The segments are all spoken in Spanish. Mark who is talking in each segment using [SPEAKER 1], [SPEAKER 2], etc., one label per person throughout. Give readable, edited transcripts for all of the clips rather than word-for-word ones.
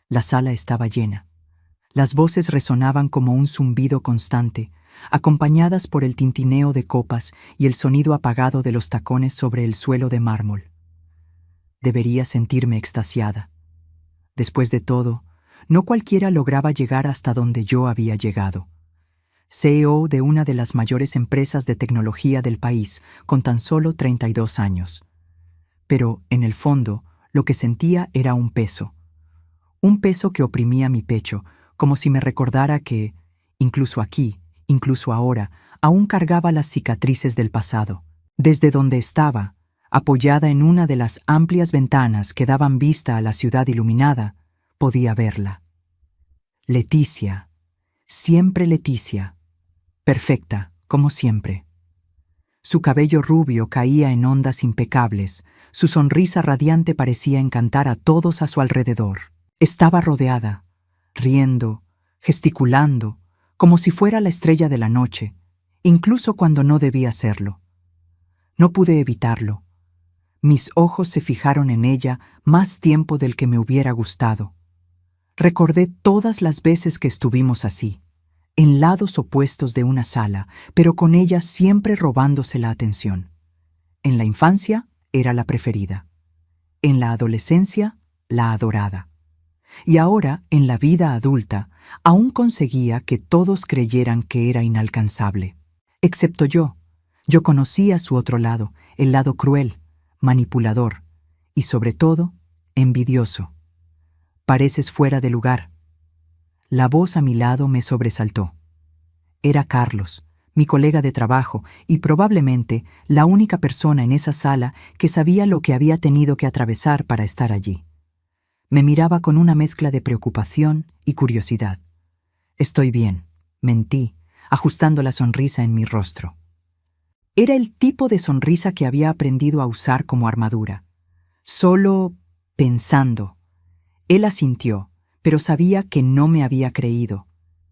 [SPEAKER 1] La sala estaba llena. Las voces resonaban como un zumbido constante, acompañadas por el tintineo de copas y el sonido apagado de los tacones sobre el suelo de mármol. Debería sentirme extasiada. Después de todo, no cualquiera lograba llegar hasta donde yo había llegado. CEO de una de las mayores empresas de tecnología del país, con tan solo 32 años. Pero, en el fondo, lo que sentía era un peso. Un peso que oprimía mi pecho, como si me recordara que, incluso aquí, incluso ahora, aún cargaba las cicatrices del pasado. Desde donde estaba, apoyada en una de las amplias ventanas que daban vista a la ciudad iluminada, podía verla. Leticia, siempre Leticia, perfecta, como siempre. Su cabello rubio caía en ondas impecables, su sonrisa radiante parecía encantar a todos a su alrededor. Estaba rodeada, riendo, gesticulando, como si fuera la estrella de la noche, incluso cuando no debía serlo. No pude evitarlo. Mis ojos se fijaron en ella más tiempo del que me hubiera gustado. Recordé todas las veces que estuvimos así, en lados opuestos de una sala, pero con ella siempre robándose la atención. En la infancia era la preferida. En la adolescencia, la adorada. Y ahora, en la vida adulta, aún conseguía que todos creyeran que era inalcanzable. Excepto yo. Yo conocía su otro lado, el lado cruel, manipulador y, sobre todo, envidioso. Pareces fuera de lugar. La voz a mi lado me sobresaltó. Era Carlos, mi colega de trabajo y probablemente la única persona en esa sala que sabía lo que había tenido que atravesar para estar allí. Me miraba con una mezcla de preocupación y curiosidad. «Estoy bien», mentí, ajustando la sonrisa en mi rostro. Era el tipo de sonrisa que había aprendido a usar como armadura. Solo pensando. Él asintió, pero sabía que no me había creído.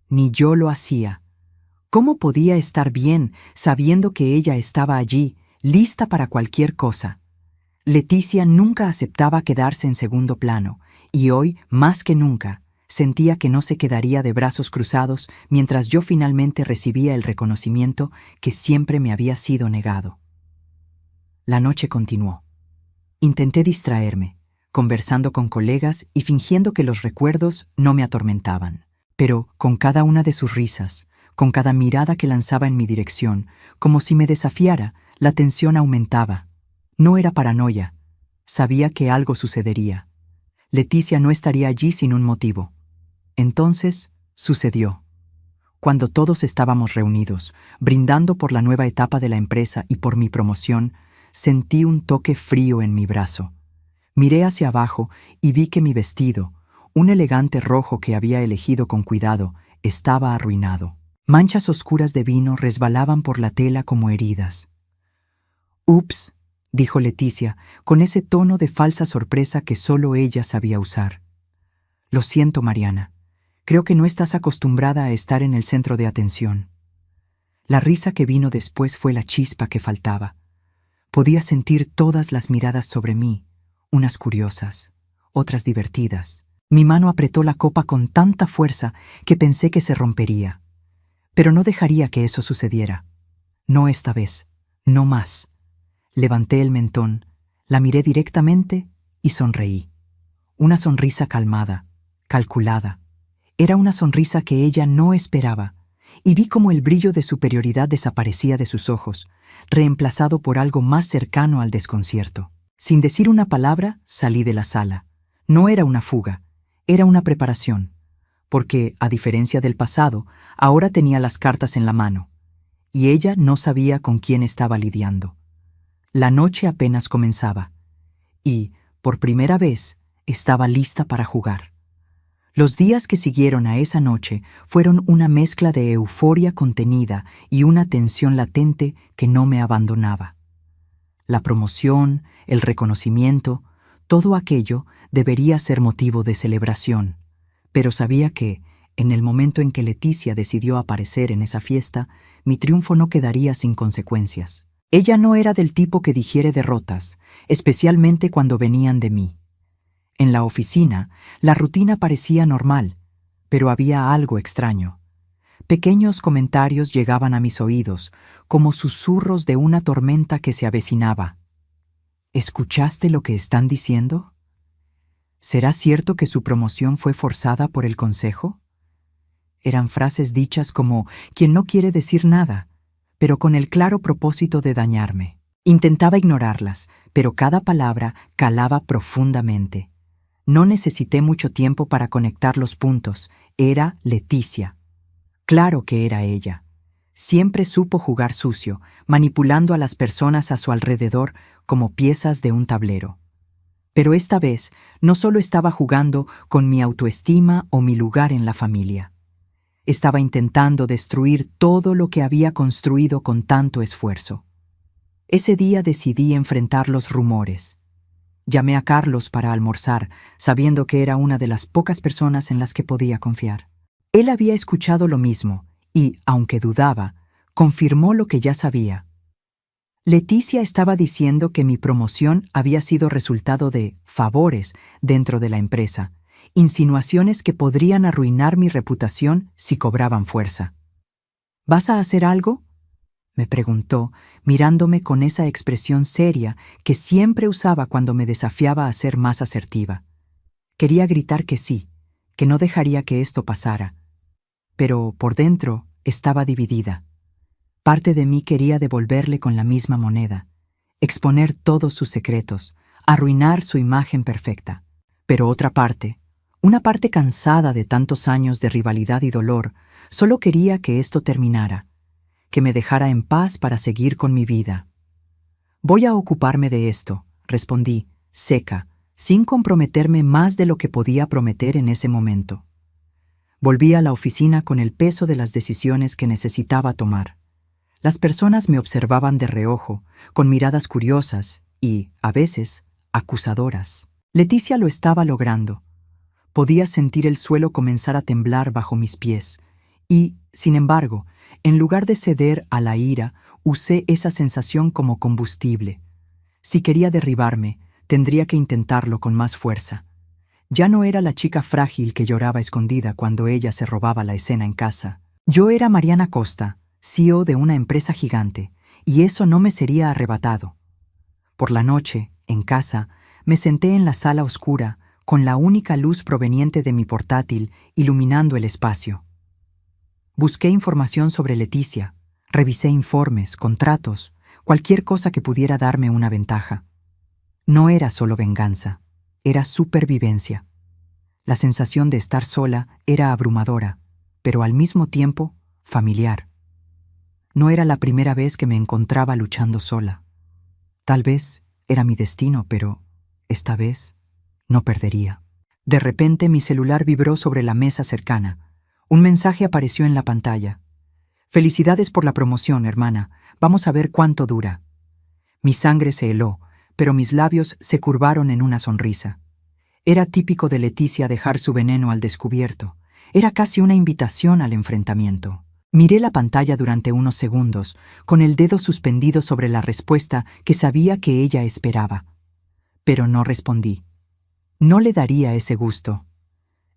[SPEAKER 1] Ni yo lo hacía. ¿Cómo podía estar bien sabiendo que ella estaba allí, lista para cualquier cosa? Leticia nunca aceptaba quedarse en segundo plano, y hoy, más que nunca, sentía que no se quedaría de brazos cruzados mientras yo finalmente recibía el reconocimiento que siempre me había sido negado. La noche continuó. Intenté distraerme, conversando con colegas y fingiendo que los recuerdos no me atormentaban. Pero con cada una de sus risas, con cada mirada que lanzaba en mi dirección, como si me desafiara, la tensión aumentaba. No era paranoia. Sabía que algo sucedería. Leticia no estaría allí sin un motivo. Entonces, sucedió. Cuando todos estábamos reunidos, brindando por la nueva etapa de la empresa y por mi promoción, sentí un toque frío en mi brazo. Miré hacia abajo y vi que mi vestido, un elegante rojo que había elegido con cuidado, estaba arruinado. Manchas oscuras de vino resbalaban por la tela como heridas. «Ups», dijo Leticia, con ese tono de falsa sorpresa que solo ella sabía usar. «Lo siento, Mariana. Creo que no estás acostumbrada a estar en el centro de atención». La risa que vino después fue la chispa que faltaba. Podía sentir todas las miradas sobre mí, unas curiosas, otras divertidas. Mi mano apretó la copa con tanta fuerza que pensé que se rompería. Pero no dejaría que eso sucediera. No esta vez, no más. Levanté el mentón, la miré directamente y sonreí. Una sonrisa calmada, calculada. Era una sonrisa que ella no esperaba, y vi cómo el brillo de superioridad desaparecía de sus ojos, reemplazado por algo más cercano al desconcierto. Sin decir una palabra, salí de la sala. No era una fuga, era una preparación, porque, a diferencia del pasado, ahora tenía las cartas en la mano, y ella no sabía con quién estaba lidiando. La noche apenas comenzaba, y, por primera vez, estaba lista para jugar. Los días que siguieron a esa noche fueron una mezcla de euforia contenida y una tensión latente que no me abandonaba. La promoción, el reconocimiento, todo aquello debería ser motivo de celebración, pero sabía que, en el momento en que Leticia decidió aparecer en esa fiesta, mi triunfo no quedaría sin consecuencias. Ella no era del tipo que digiere derrotas, especialmente cuando venían de mí. En la oficina, la rutina parecía normal, pero había algo extraño. Pequeños comentarios llegaban a mis oídos, como susurros de una tormenta que se avecinaba. ¿Escuchaste lo que están diciendo? ¿Será cierto que su promoción fue forzada por el consejo? Eran frases dichas como quien no quiere decir nada, pero con el claro propósito de dañarme. Intentaba ignorarlas, pero cada palabra calaba profundamente. No necesité mucho tiempo para conectar los puntos. Era Leticia. Claro que era ella. Siempre supo jugar sucio, manipulando a las personas a su alrededor como piezas de un tablero. Pero esta vez no solo estaba jugando con mi autoestima o mi lugar en la familia. Estaba intentando destruir todo lo que había construido con tanto esfuerzo. Ese día decidí enfrentar los rumores. Llamé a Carlos para almorzar, sabiendo que era una de las pocas personas en las que podía confiar. Él había escuchado lo mismo y, aunque dudaba, confirmó lo que ya sabía. Leticia estaba diciendo que mi promoción había sido resultado de favores dentro de la empresa, insinuaciones que podrían arruinar mi reputación si cobraban fuerza. ¿Vas a hacer algo?, me preguntó, mirándome con esa expresión seria que siempre usaba cuando me desafiaba a ser más asertiva. Quería gritar que sí, que no dejaría que esto pasara. Pero por dentro estaba dividida. Parte de mí quería devolverle con la misma moneda, exponer todos sus secretos, arruinar su imagen perfecta. Pero otra parte, una parte cansada de tantos años de rivalidad y dolor, solo quería que esto terminara, que me dejara en paz para seguir con mi vida. Voy a ocuparme de esto, respondí, seca, sin comprometerme más de lo que podía prometer en ese momento. Volví a la oficina con el peso de las decisiones que necesitaba tomar. Las personas me observaban de reojo, con miradas curiosas y, a veces, acusadoras. Leticia lo estaba logrando. Podía sentir el suelo comenzar a temblar bajo mis pies y, sin embargo, en lugar de ceder a la ira, usé esa sensación como combustible. Si quería derribarme, tendría que intentarlo con más fuerza. Ya no era la chica frágil que lloraba escondida cuando ella se robaba la escena en casa. Yo era Mariana Costa, CEO de una empresa gigante, y eso no me sería arrebatado. Por la noche, en casa, me senté en la sala oscura, con la única luz proveniente de mi portátil iluminando el espacio. Busqué información sobre Leticia, revisé informes, contratos, cualquier cosa que pudiera darme una ventaja. No era solo venganza, era supervivencia. La sensación de estar sola era abrumadora, pero al mismo tiempo familiar. No era la primera vez que me encontraba luchando sola. Tal vez era mi destino, pero esta vez no perdería. De repente mi celular vibró sobre la mesa cercana. Un mensaje apareció en la pantalla. «Felicidades por la promoción, hermana. Vamos a ver cuánto dura». Mi sangre se heló, pero mis labios se curvaron en una sonrisa. Era típico de Leticia dejar su veneno al descubierto. Era casi una invitación al enfrentamiento. Miré la pantalla durante unos segundos, con el dedo suspendido sobre la respuesta que sabía que ella esperaba. Pero no respondí. No le daría ese gusto.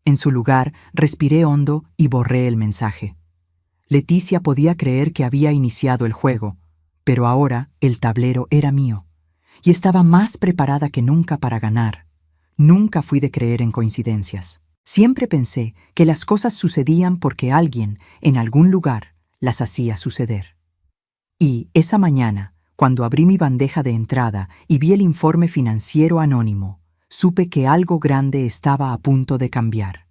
[SPEAKER 1] En su lugar, respiré hondo y borré el mensaje. Leticia podía creer que había iniciado el juego, pero ahora el tablero era mío, y estaba más preparada que nunca para ganar. Nunca fui de creer en coincidencias. Siempre pensé que las cosas sucedían porque alguien, en algún lugar, las hacía suceder. Y esa mañana, cuando abrí mi bandeja de entrada y vi el informe financiero anónimo, supe que algo grande estaba a punto de cambiar.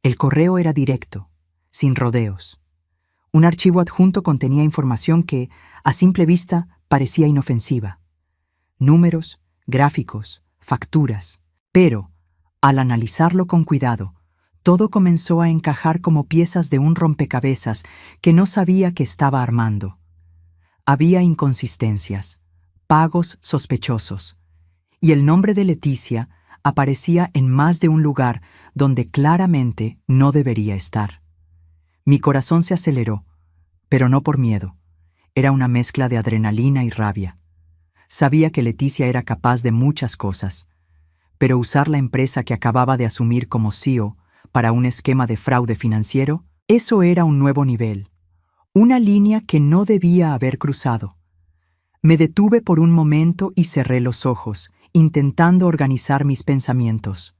[SPEAKER 1] El correo era directo, sin rodeos. Un archivo adjunto contenía información que, a simple vista, parecía inofensiva. Números, gráficos, facturas. Pero, al analizarlo con cuidado, todo comenzó a encajar como piezas de un rompecabezas que no sabía que estaba armando. Había inconsistencias, pagos sospechosos, y el nombre de Leticia aparecía en más de un lugar donde claramente no debería estar. Mi corazón se aceleró, pero no por miedo. Era una mezcla de adrenalina y rabia. Sabía que Leticia era capaz de muchas cosas, Pero usar la empresa que acababa de asumir como CEO para un esquema de fraude financiero, eso era un nuevo nivel, una línea que no debía haber cruzado. Me detuve por un momento y cerré los ojos, intentando organizar mis pensamientos.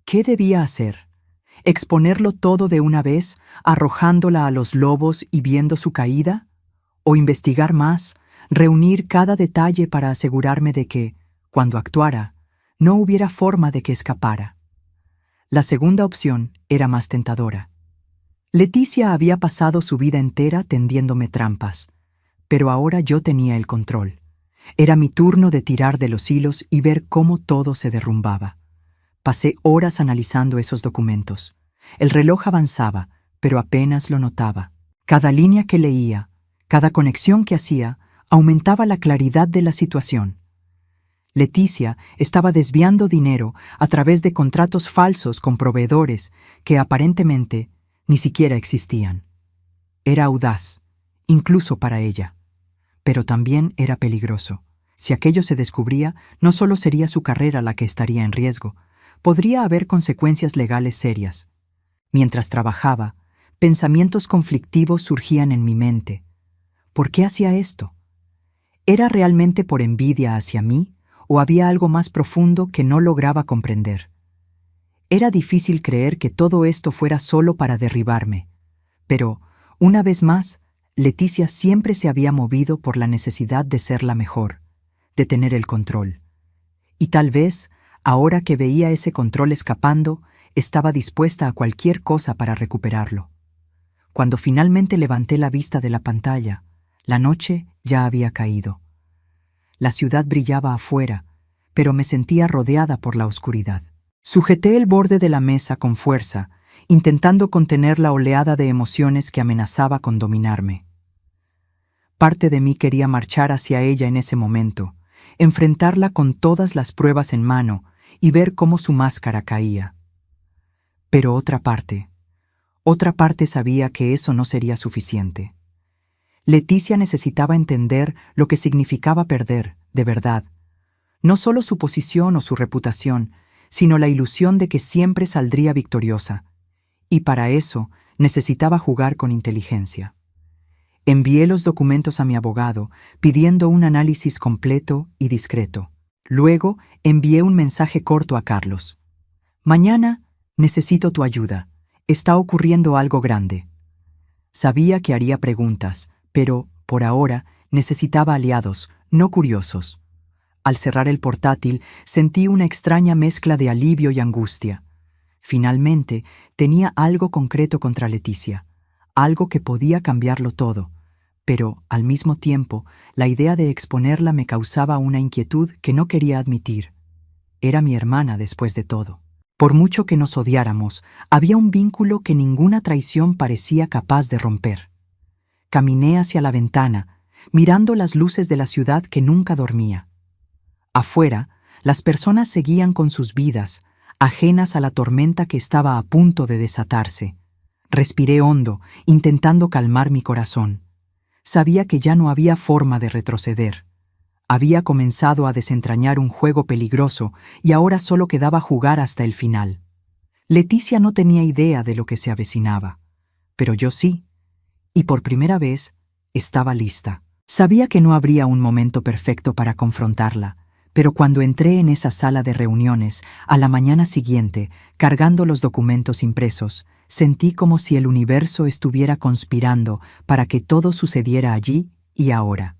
[SPEAKER 1] ¿Qué debía hacer? ¿Exponerlo todo de una vez, arrojándola a los lobos y viendo su caída? ¿O investigar más, reunir cada detalle para asegurarme de que, cuando actuara, no hubiera forma de que escapara? La segunda opción era más tentadora. Leticia había pasado su vida entera tendiéndome trampas, pero ahora yo tenía el control. Era mi turno de tirar de los hilos y ver cómo todo se derrumbaba. Pasé horas analizando esos documentos. El reloj avanzaba, pero apenas lo notaba. Cada línea que leía, cada conexión que hacía, aumentaba la claridad de la situación. Leticia estaba desviando dinero a través de contratos falsos con proveedores que aparentemente ni siquiera existían. Era audaz, incluso para ella. Pero también era peligroso. Si aquello se descubría, no solo sería su carrera la que estaría en riesgo, podría haber consecuencias legales serias. Mientras trabajaba, pensamientos conflictivos surgían en mi mente. ¿Por qué hacía esto? ¿Era realmente por envidia hacia mí o había algo más profundo que no lograba comprender? Era difícil creer que todo esto fuera solo para derribarme, pero, una vez más, Leticia siempre se había movido por la necesidad de ser la mejor, de tener el control. Y tal vez, ahora que veía ese control escapando, estaba dispuesta a cualquier cosa para recuperarlo. Cuando finalmente levanté la vista de la pantalla, la noche ya había caído. La ciudad brillaba afuera, pero me sentía rodeada por la oscuridad. Sujeté el borde de la mesa con fuerza, intentando contener la oleada de emociones que amenazaba con dominarme. Parte de mí quería marchar hacia ella en ese momento, enfrentarla con todas las pruebas en mano y ver cómo su máscara caía. Pero otra parte sabía que eso no sería suficiente. Leticia necesitaba entender lo que significaba perder, de verdad. No solo su posición o su reputación, sino la ilusión de que siempre saldría victoriosa. Y para eso necesitaba jugar con inteligencia. Envié los documentos a mi abogado, pidiendo un análisis completo y discreto. Luego envié un mensaje corto a Carlos. «Mañana necesito tu ayuda. Está ocurriendo algo grande». Sabía que haría preguntas, pero, por ahora, necesitaba aliados, no curiosos. Al cerrar el portátil, sentí una extraña mezcla de alivio y angustia. Finalmente, tenía algo concreto contra Leticia, algo que podía cambiarlo todo. Pero, al mismo tiempo, la idea de exponerla me causaba una inquietud que no quería admitir. Era mi hermana después de todo. Por mucho que nos odiáramos, había un vínculo que ninguna traición parecía capaz de romper. Caminé hacia la ventana, mirando las luces de la ciudad que nunca dormía. Afuera, las personas seguían con sus vidas, ajenas a la tormenta que estaba a punto de desatarse. Respiré hondo, intentando calmar mi corazón. Sabía que ya no había forma de retroceder. Había comenzado a desentrañar un juego peligroso y ahora solo quedaba jugar hasta el final. Leticia no tenía idea de lo que se avecinaba, pero yo sí, y por primera vez estaba lista. Sabía que no habría un momento perfecto para confrontarla, pero cuando entré en esa sala de reuniones, a la mañana siguiente, cargando los documentos impresos, sentí como si el universo estuviera conspirando para que todo sucediera allí y ahora.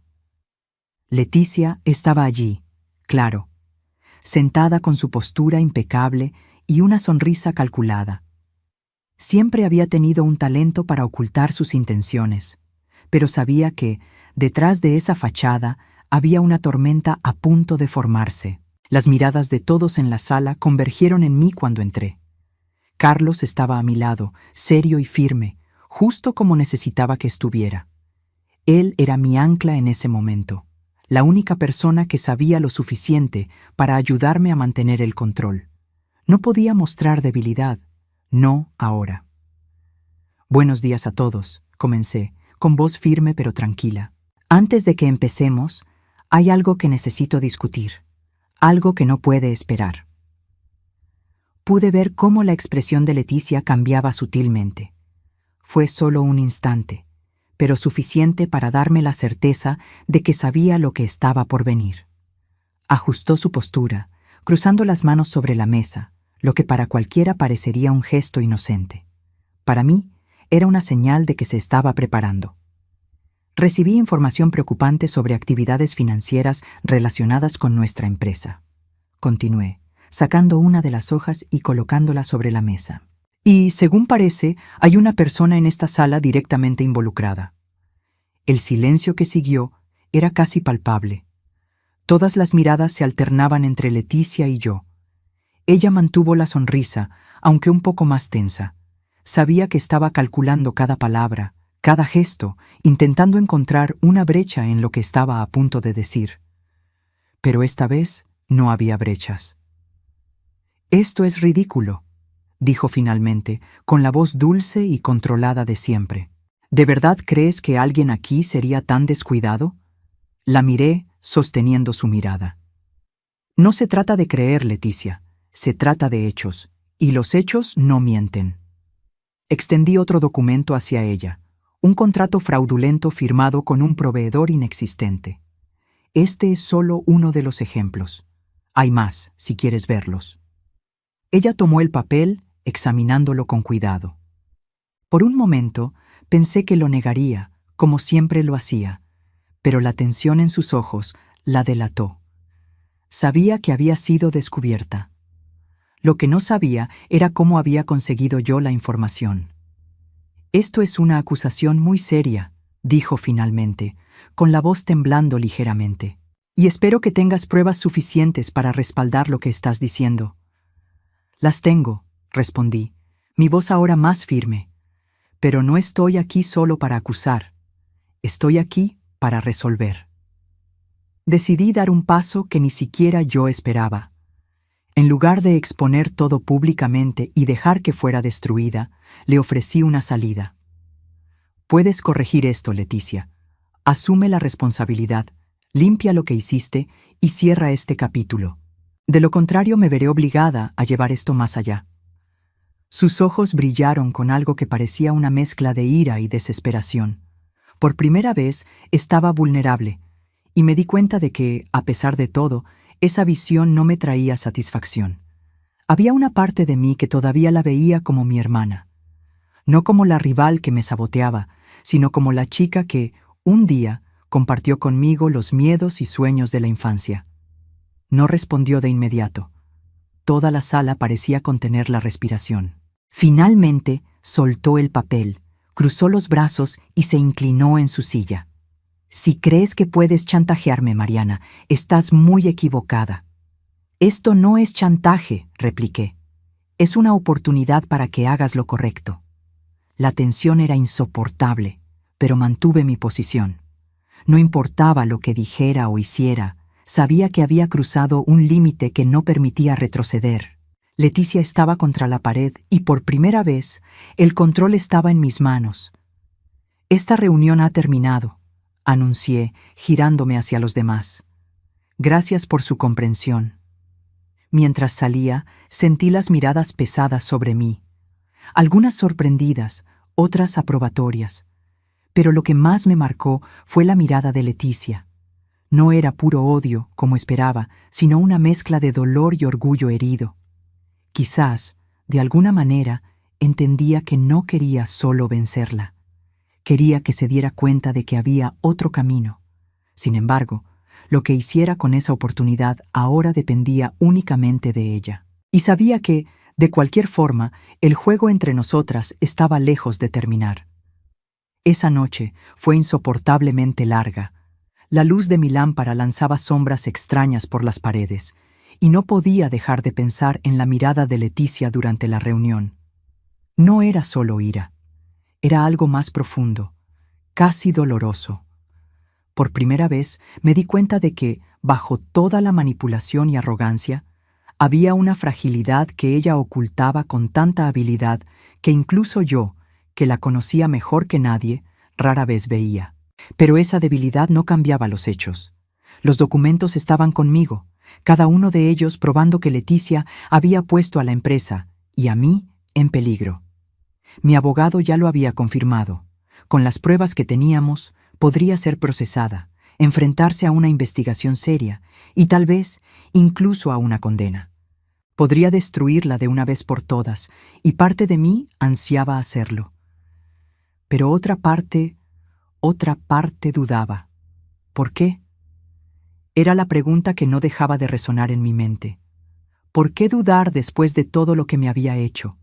[SPEAKER 1] Leticia estaba allí, claro, sentada con su postura impecable y una sonrisa calculada. Siempre había tenido un talento para ocultar sus intenciones, pero sabía que, detrás de esa fachada, había una tormenta a punto de formarse. Las miradas de todos en la sala convergieron en mí cuando entré. Carlos estaba a mi lado, serio y firme, justo como necesitaba que estuviera. Él era mi ancla en ese momento, la única persona que sabía lo suficiente para ayudarme a mantener el control. No podía mostrar debilidad, no ahora. «Buenos días a todos», comencé, con voz firme pero tranquila. «Antes de que empecemos, hay algo que necesito discutir, algo que no puede esperar». Pude ver cómo la expresión de Leticia cambiaba sutilmente. Fue solo un instante, pero suficiente para darme la certeza de que sabía lo que estaba por venir. Ajustó su postura, cruzando las manos sobre la mesa, lo que para cualquiera parecería un gesto inocente. Para mí, era una señal de que se estaba preparando. Recibí información preocupante sobre actividades financieras relacionadas con nuestra empresa. Continué, sacando una de las hojas y colocándola sobre la mesa. Y, según parece, hay una persona en esta sala directamente involucrada. El silencio que siguió era casi palpable. Todas las miradas se alternaban entre Leticia y yo. Ella mantuvo la sonrisa, aunque un poco más tensa. Sabía que estaba calculando cada palabra, cada gesto, intentando encontrar una brecha en lo que estaba a punto de decir. Pero esta vez no había brechas. «Esto es ridículo», dijo finalmente, con la voz dulce y controlada de siempre. «¿De verdad crees que alguien aquí sería tan descuidado?» La miré, sosteniendo su mirada. «No se trata de creer, Leticia, se trata de hechos, y los hechos no mienten». Extendí otro documento hacia ella, un contrato fraudulento firmado con un proveedor inexistente. Este es solo uno de los ejemplos. Hay más, si quieres verlos. Ella tomó el papel, examinándolo con cuidado. Por un momento, pensé que lo negaría, como siempre lo hacía, pero la tensión en sus ojos la delató. Sabía que había sido descubierta. Lo que no sabía era cómo había conseguido yo la información. «Esto es una acusación muy seria», dijo finalmente, con la voz temblando ligeramente. «Y espero que tengas pruebas suficientes para respaldar lo que estás diciendo». «Las tengo», respondí, mi voz ahora más firme. «Pero no estoy aquí solo para acusar. Estoy aquí para resolver». Decidí dar un paso que ni siquiera yo esperaba. En lugar de exponer todo públicamente y dejar que fuera destruida, le ofrecí una salida. «Puedes corregir esto, Leticia. Asume la responsabilidad, limpia lo que hiciste y cierra este capítulo. De lo contrario, me veré obligada a llevar esto más allá». Sus ojos brillaron con algo que parecía una mezcla de ira y desesperación. Por primera vez estaba vulnerable, y me di cuenta de que, a pesar de todo, esa visión no me traía satisfacción. Había una parte de mí que todavía la veía como mi hermana. No como la rival que me saboteaba, sino como la chica que, un día, compartió conmigo los miedos y sueños de la infancia. No respondió de inmediato. Toda la sala parecía contener la respiración. Finalmente, soltó el papel, cruzó los brazos y se inclinó en su silla. «Si crees que puedes chantajearme, Mariana, estás muy equivocada». «Esto no es chantaje», repliqué. «Es una oportunidad para que hagas lo correcto». La tensión era insoportable, pero mantuve mi posición. No importaba lo que dijera o hiciera, sabía que había cruzado un límite que no permitía retroceder. Leticia estaba contra la pared y por primera vez el control estaba en mis manos. «Esta reunión ha terminado», anuncié, girándome hacia los demás. «Gracias por su comprensión». Mientras salía, sentí las miradas pesadas sobre mí. Algunas sorprendidas, otras aprobatorias. Pero lo que más me marcó fue la mirada de Leticia. No era puro odio, como esperaba, sino una mezcla de dolor y orgullo herido. Quizás, de alguna manera, entendía que no quería solo vencerla. Quería que se diera cuenta de que había otro camino. Sin embargo, lo que hiciera con esa oportunidad ahora dependía únicamente de ella. Y sabía que, de cualquier forma, el juego entre nosotras estaba lejos de terminar. Esa noche fue insoportablemente larga. La luz de mi lámpara lanzaba sombras extrañas por las paredes, y no podía dejar de pensar en la mirada de Leticia durante la reunión. No era solo ira. Era algo más profundo, casi doloroso. Por primera vez me di cuenta de que, bajo toda la manipulación y arrogancia, había una fragilidad que ella ocultaba con tanta habilidad que incluso yo, que la conocía mejor que nadie, rara vez veía. Pero esa debilidad no cambiaba los hechos. Los documentos estaban conmigo, cada uno de ellos probando que Leticia había puesto a la empresa, y a mí, en peligro. Mi abogado ya lo había confirmado. Con las pruebas que teníamos, podría ser procesada, enfrentarse a una investigación seria y tal vez incluso a una condena. Podría destruirla de una vez por todas, y parte de mí ansiaba hacerlo. Pero otra parte dudaba. ¿Por qué? Era la pregunta que no dejaba de resonar en mi mente. ¿Por qué dudar después de todo lo que me había hecho?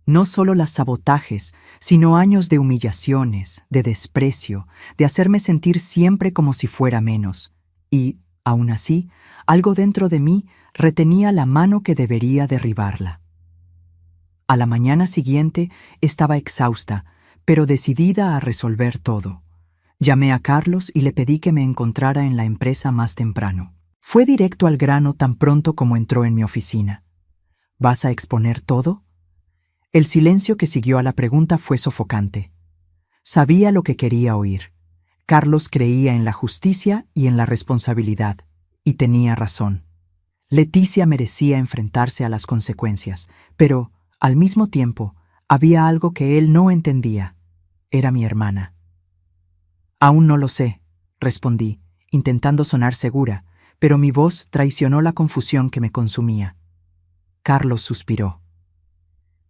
[SPEAKER 1] No solo los sabotajes, sino años de humillaciones, de desprecio, de hacerme sentir siempre como si fuera menos. Y, aún así, algo dentro de mí retenía la mano que debería derribarla. A la mañana siguiente estaba exhausta, pero decidida a resolver todo. Llamé a Carlos y le pedí que me encontrara en la empresa más temprano. Fue directo al grano tan pronto como entró en mi oficina. ¿Vas a exponer todo? El silencio que siguió a la pregunta fue sofocante. Sabía lo que quería oír. Carlos creía en la justicia y en la responsabilidad, y tenía razón. Leticia merecía enfrentarse a las consecuencias, pero, al mismo tiempo, había algo que él no entendía. Era mi hermana. Aún no lo sé, respondí, intentando sonar segura, pero mi voz traicionó la confusión que me consumía. Carlos suspiró.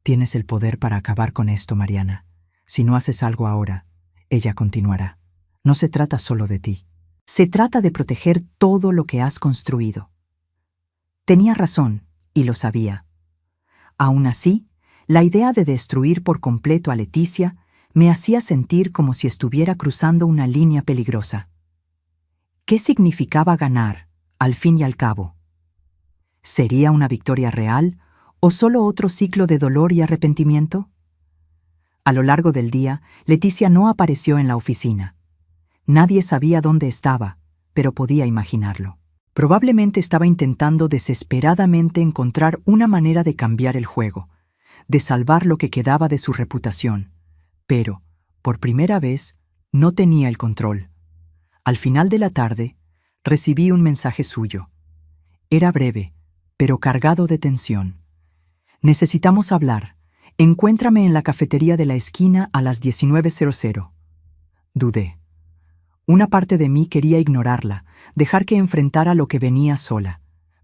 [SPEAKER 1] Tienes el poder para acabar con esto, Mariana. Si no haces algo ahora, ella continuará. No se trata solo de ti. Se trata de proteger todo lo que has construido. Tenía razón, y lo sabía. Aún así, la idea de destruir por completo a Leticia me hacía sentir como si estuviera cruzando una línea peligrosa. ¿Qué significaba ganar, al fin y al cabo? ¿Sería una victoria real o solo otro ciclo de dolor y arrepentimiento? A lo largo del día, Leticia no apareció en la oficina. Nadie sabía dónde estaba, pero podía imaginarlo. Probablemente estaba intentando desesperadamente encontrar una manera de cambiar el juego, de salvar lo que quedaba de su reputación. Pero, por primera vez, no tenía el control. Al final de la tarde, recibí un mensaje suyo. Era breve, pero cargado de tensión. Necesitamos hablar. Encuéntrame en la cafetería de la esquina a las 19:00. Dudé. Una parte de mí quería ignorarla, dejar que enfrentara lo que venía sola.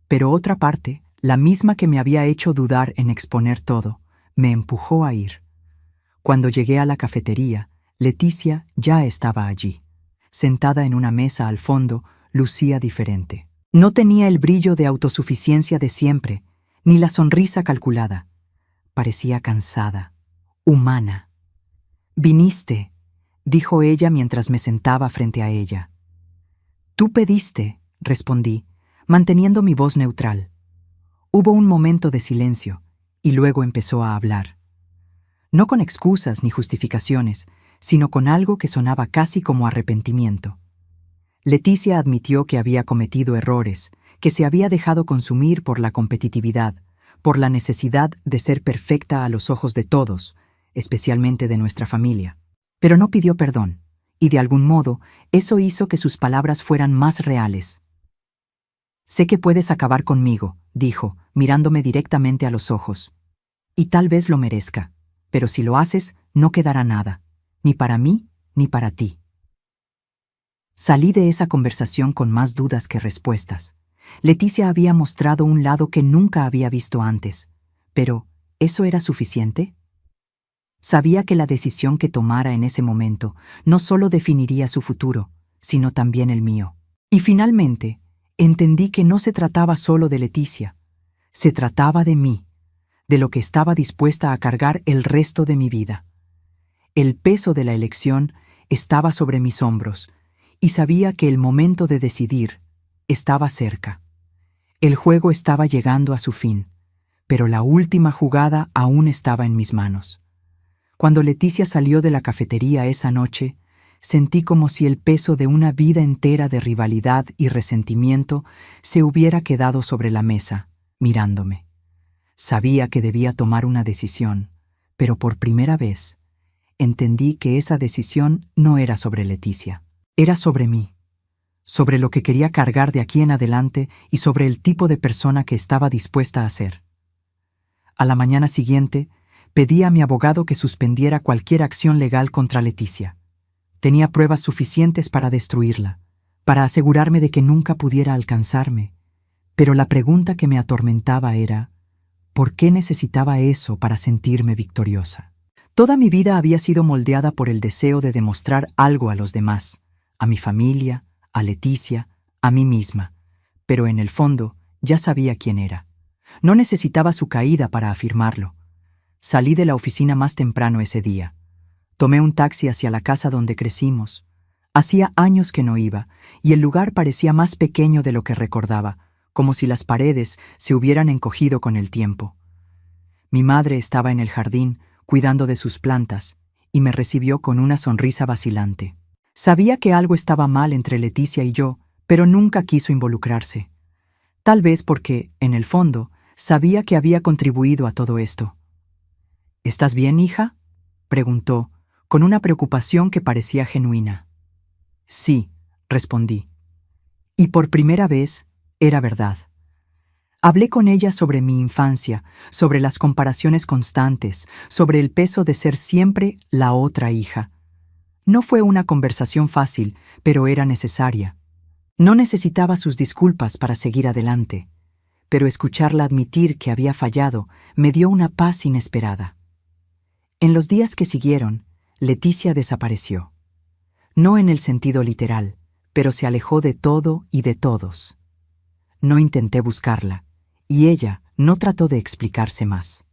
[SPEAKER 1] Pero otra parte, la misma que me había hecho dudar en exponer todo, me empujó a ir. Cuando llegué a la cafetería, Leticia ya estaba allí. Sentada en una mesa al fondo, lucía diferente. No tenía el brillo de autosuficiencia de siempre, ni la sonrisa calculada. Parecía cansada, humana. «Viniste», dijo ella mientras me sentaba frente a ella. «Tú pediste», respondí, manteniendo mi voz neutral. Hubo un momento de silencio, y luego empezó a hablar. No con excusas ni justificaciones, sino con algo que sonaba casi como arrepentimiento. Leticia admitió que había cometido errores, que se había dejado consumir por la competitividad, por la necesidad de ser perfecta a los ojos de todos, especialmente de nuestra familia. Pero no pidió perdón, y de algún modo eso hizo que sus palabras fueran más reales. «Sé que puedes acabar conmigo», dijo, mirándome directamente a los ojos. «Y tal vez lo merezca, pero si lo haces, no quedará nada, ni para mí ni para ti». Salí de esa conversación con más dudas que respuestas. Leticia había mostrado un lado que nunca había visto antes. Pero, ¿eso era suficiente? Sabía que la decisión que tomara en ese momento no solo definiría su futuro, sino también el mío. Y finalmente, entendí que no se trataba solo de Leticia. Se trataba de mí, de lo que estaba dispuesta a cargar el resto de mi vida. El peso de la elección estaba sobre mis hombros, y sabía que el momento de decidir estaba cerca. El juego estaba llegando a su fin, pero la última jugada aún estaba en mis manos. Cuando Leticia salió de la cafetería esa noche, sentí como si el peso de una vida entera de rivalidad y resentimiento se hubiera quedado sobre la mesa, mirándome. Sabía que debía tomar una decisión, pero por primera vez entendí que esa decisión no era sobre Leticia, era sobre mí. sobre lo que quería cargar de aquí en adelante y sobre el tipo de persona que estaba dispuesta a ser. A la mañana siguiente, pedí a mi abogado que suspendiera cualquier acción legal contra Leticia. Tenía pruebas suficientes para destruirla, para asegurarme de que nunca pudiera alcanzarme. Pero la pregunta que me atormentaba era, ¿por qué necesitaba eso para sentirme victoriosa? Toda mi vida había sido moldeada por el deseo de demostrar algo a los demás, a mi familia, a Leticia, a mí misma. Pero en el fondo, ya sabía quién era. No necesitaba su caída para afirmarlo. Salí de la oficina más temprano ese día. Tomé un taxi hacia la casa donde crecimos. Hacía años que no iba, y el lugar parecía más pequeño de lo que recordaba, como si las paredes se hubieran encogido con el tiempo. Mi madre estaba en el jardín, cuidando de sus plantas, y me recibió con una sonrisa vacilante. Sabía que algo estaba mal entre Leticia y yo, pero nunca quiso involucrarse. Tal vez porque, en el fondo, sabía que había contribuido a todo esto. ¿Estás bien, hija?, preguntó, con una preocupación que parecía genuina. Sí, respondí. Y por primera vez, era verdad. Hablé con ella sobre mi infancia, sobre las comparaciones constantes, sobre el peso de ser siempre la otra hija. No fue una conversación fácil, pero era necesaria. No necesitaba sus disculpas para seguir adelante, pero escucharla admitir que había fallado me dio una paz inesperada. En los días que siguieron, Leticia desapareció. No en el sentido literal, pero se alejó de todo y de todos. No intenté buscarla, y ella no trató de explicarse más.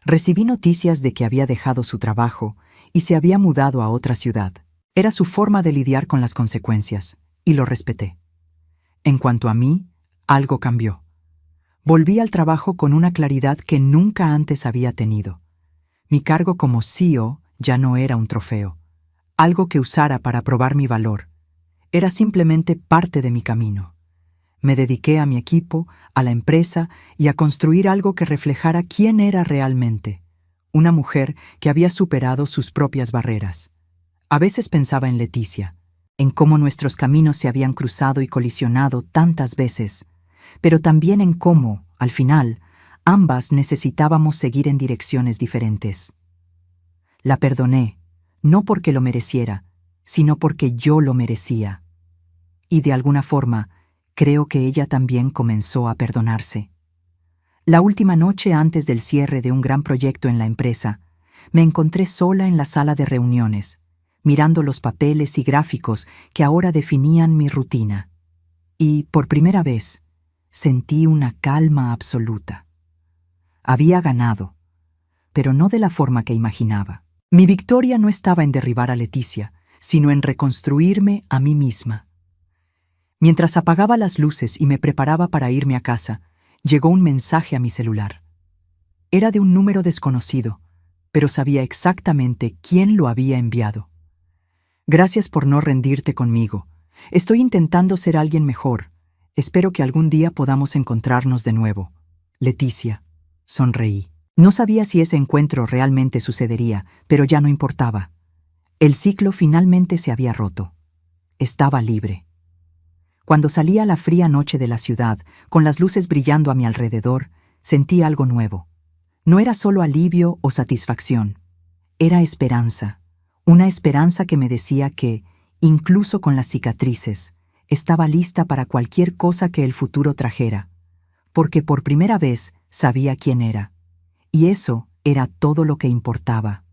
[SPEAKER 1] Recibí noticias de que había dejado su trabajo y se había mudado a otra ciudad. Era su forma de lidiar con las consecuencias, y lo respeté. En cuanto a mí, algo cambió. Volví al trabajo con una claridad que nunca antes había tenido. Mi cargo como CEO ya no era un trofeo, algo que usara para probar mi valor. Era simplemente parte de mi camino. Me dediqué a mi equipo, a la empresa y a construir algo que reflejara quién era realmente, una mujer que había superado sus propias barreras. A veces pensaba en Leticia, en cómo nuestros caminos se habían cruzado y colisionado tantas veces, pero también en cómo, al final, ambas necesitábamos seguir en direcciones diferentes. La perdoné, no porque lo mereciera, sino porque yo lo merecía. Y de alguna forma, creo que ella también comenzó a perdonarse. La última noche antes del cierre de un gran proyecto en la empresa, me encontré sola en la sala de reuniones, mirando los papeles y gráficos que ahora definían mi rutina. Y, por primera vez, sentí una calma absoluta. Había ganado, pero no de la forma que imaginaba. Mi victoria no estaba en derribar a Leticia, sino en reconstruirme a mí misma. Mientras apagaba las luces y me preparaba para irme a casa, llegó un mensaje a mi celular. Era de un número desconocido, pero sabía exactamente quién lo había enviado. Gracias por no rendirte conmigo. Estoy intentando ser alguien mejor. Espero que algún día podamos encontrarnos de nuevo. Leticia. Sonreí. No sabía si ese encuentro realmente sucedería, pero ya no importaba. El ciclo finalmente se había roto. Estaba libre. Cuando salí a la fría noche de la ciudad, con las luces brillando a mi alrededor, sentí algo nuevo. No era solo alivio o satisfacción. Era esperanza. Una esperanza que me decía que, incluso con las cicatrices, estaba lista para cualquier cosa que el futuro trajera, porque por primera vez sabía quién era. Y eso era todo lo que importaba.